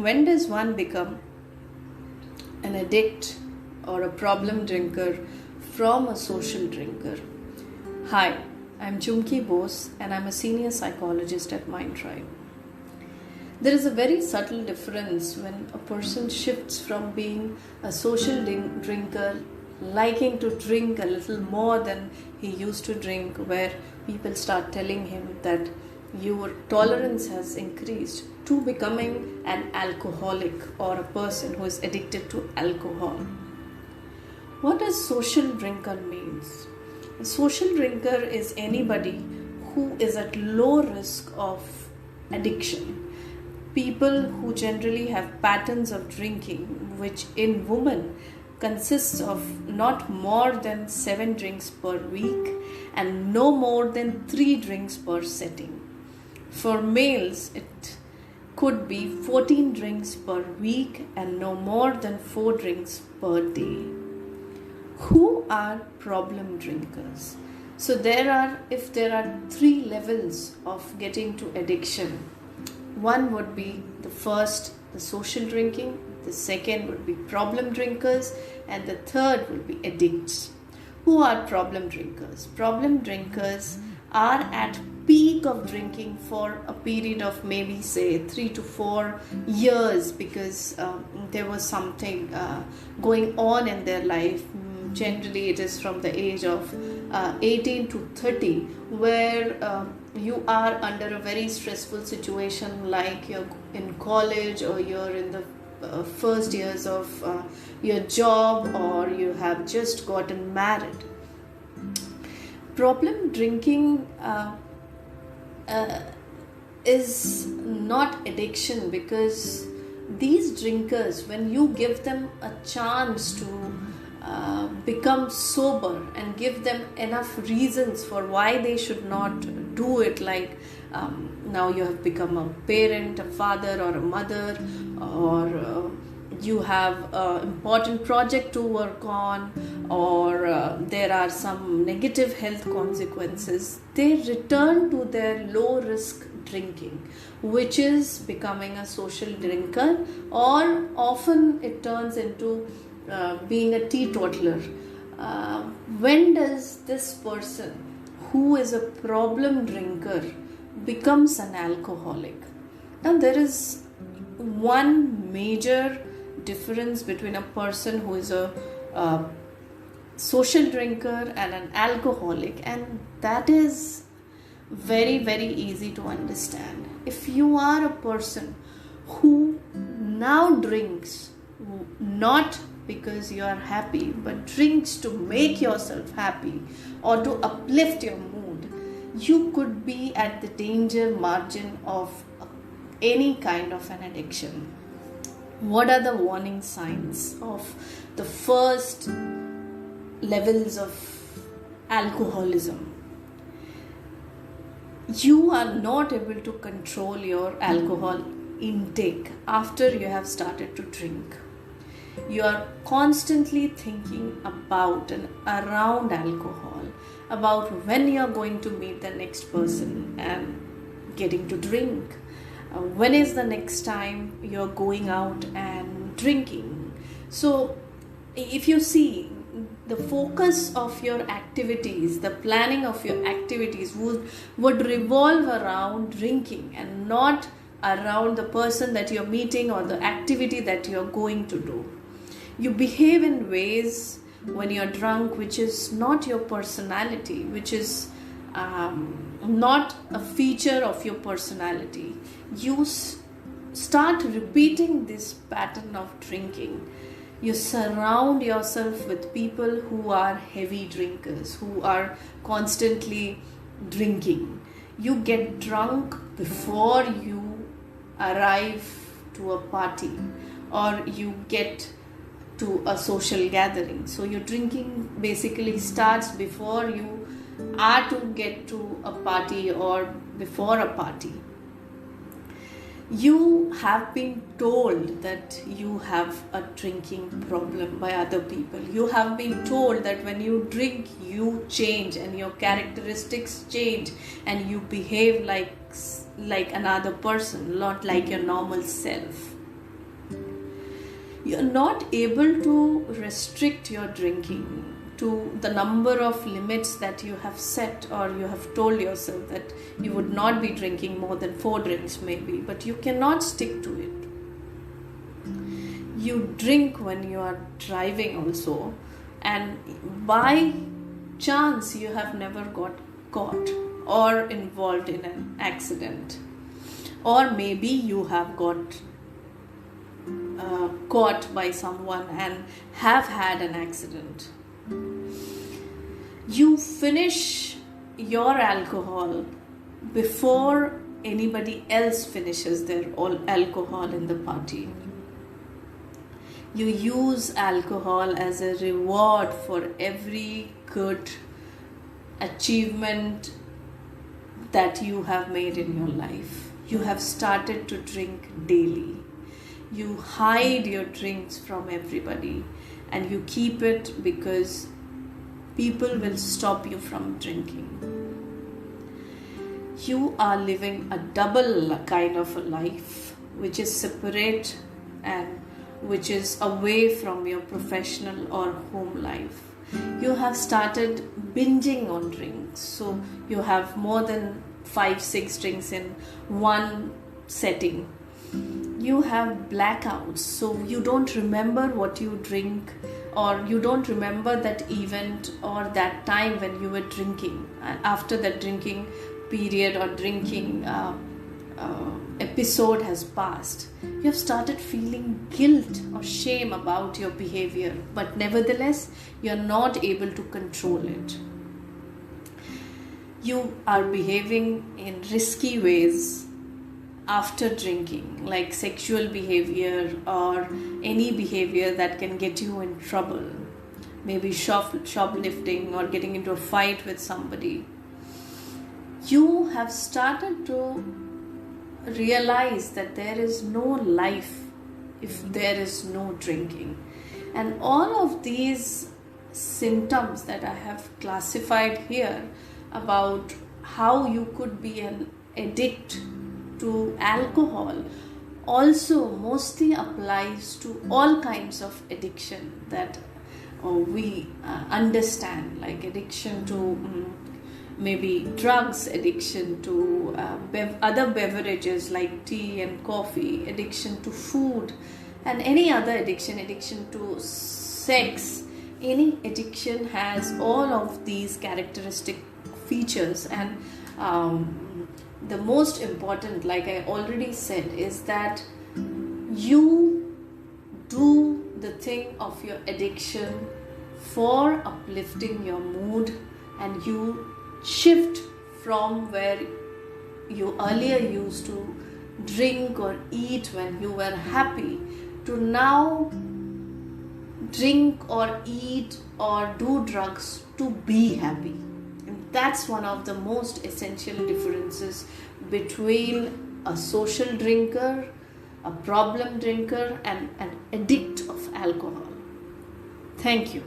When does one become an addict or a problem drinker from a social drinker? Hi, I'm Chumki Bose and I'm a senior psychologist at MindTribe. There is a very subtle difference when a person shifts from being a social drinker, liking to drink a little more than he used to drink, where people start telling him that your tolerance has increased, to becoming an alcoholic or a person who is addicted to alcohol. What does social drinker means? A social drinker is anybody who is at low risk of addiction. People who generally have patterns of drinking, which in women consists of not more than 7 drinks per week and no more than 3 drinks per setting. For males, it could be 14 drinks per week and no more than 4 drinks per day. Who are problem drinkers? So if there are 3 levels of getting to addiction. One would be the first, the social drinking. The second would be problem drinkers. And the third would be addicts. Who are problem drinkers? Problem drinkers are at peak of drinking for a period of maybe say 3 to 4 years because there was something going on in their life. Generally it is from the age of 18 to 30 where you are under a very stressful situation, like you're in college or you're in the first years of your job, or you have just gotten married. Problem drinking is not addiction, because these drinkers, when you give them a chance to become sober and give them enough reasons for why they should not do it, like now you have become a parent, a father or a mother, or you have an important project to work on, or there are some negative health consequences, they return to their low risk drinking, which is becoming a social drinker, or often it turns into being a teetotaler. When does this person who is a problem drinker becomes an alcoholic? Now there is one major difference between a person who is a social drinker and an alcoholic, and that is very, very easy to understand. If you are a person who now drinks not because you are happy, but drinks to make yourself happy or to uplift your mood, you could be at the danger margin of any kind of an addiction. What are the warning signs of the first levels of alcoholism? You are not able to control your alcohol intake after you have started to drink. You are constantly thinking about and around alcohol, about when you are going to meet the next person and getting to drink. When is the next time you are going out and drinking? So if you see, the focus of your activities, the planning of your activities would revolve around drinking and not around the person that you're meeting or the activity that you're going to do. You behave in ways when you're drunk which is not your personality, which is not a feature of your personality. You start repeating this pattern of drinking. You surround yourself with people who are heavy drinkers, who are constantly drinking. You get drunk before you arrive to a party, or you get to a social gathering. So your drinking basically starts before you are to get to a party or before a party. You have been told that you have a drinking problem by other people. You have been told that when you drink, you change and your characteristics change and you behave like another person, not like your normal self. you're not able to restrict your drinking to the number of limits that you have set, or you have told yourself that you would not be drinking more than 4 drinks maybe, but you cannot stick to it. You drink when you are driving also, and by chance you have never got caught or involved in an accident, or maybe you have got caught by someone and have had an accident. You finish your alcohol before anybody else finishes their alcohol in the party. You use alcohol as a reward for every good achievement that you have made in your life. You have started to drink daily. You hide your drinks from everybody, and you keep it because people will stop you from drinking. You are living a double kind of a life, which is separate and which is away from your professional or home life. You have started binging on drinks, so you have more than 5-6 drinks in one setting. You have blackouts, so you don't remember what you drink, or you don't remember that event or that time when you were drinking. And after that drinking period or drinking episode has passed, you have started feeling guilt or shame about your behavior, but nevertheless you are not able to control it. You are behaving in risky ways after drinking, like sexual behavior or any behavior that can get you in trouble, maybe shoplifting or getting into a fight with somebody. You have started to realize that there is no life if there is no drinking. And all of these symptoms that I have classified here about how you could be an addict to alcohol also mostly applies to all kinds of addiction that we understand, like addiction to maybe drugs, addiction to other beverages like tea and coffee, addiction to food, and any other addiction to sex. Any addiction has all of these characteristic features, and the most important, like I already said, is that you do the thing of your addiction for uplifting your mood, and you shift from where you earlier used to drink or eat when you were happy to now drink or eat or do drugs to be happy. And that's one of the most essential differences between a social drinker, a problem drinker, and an addict of alcohol. Thank you.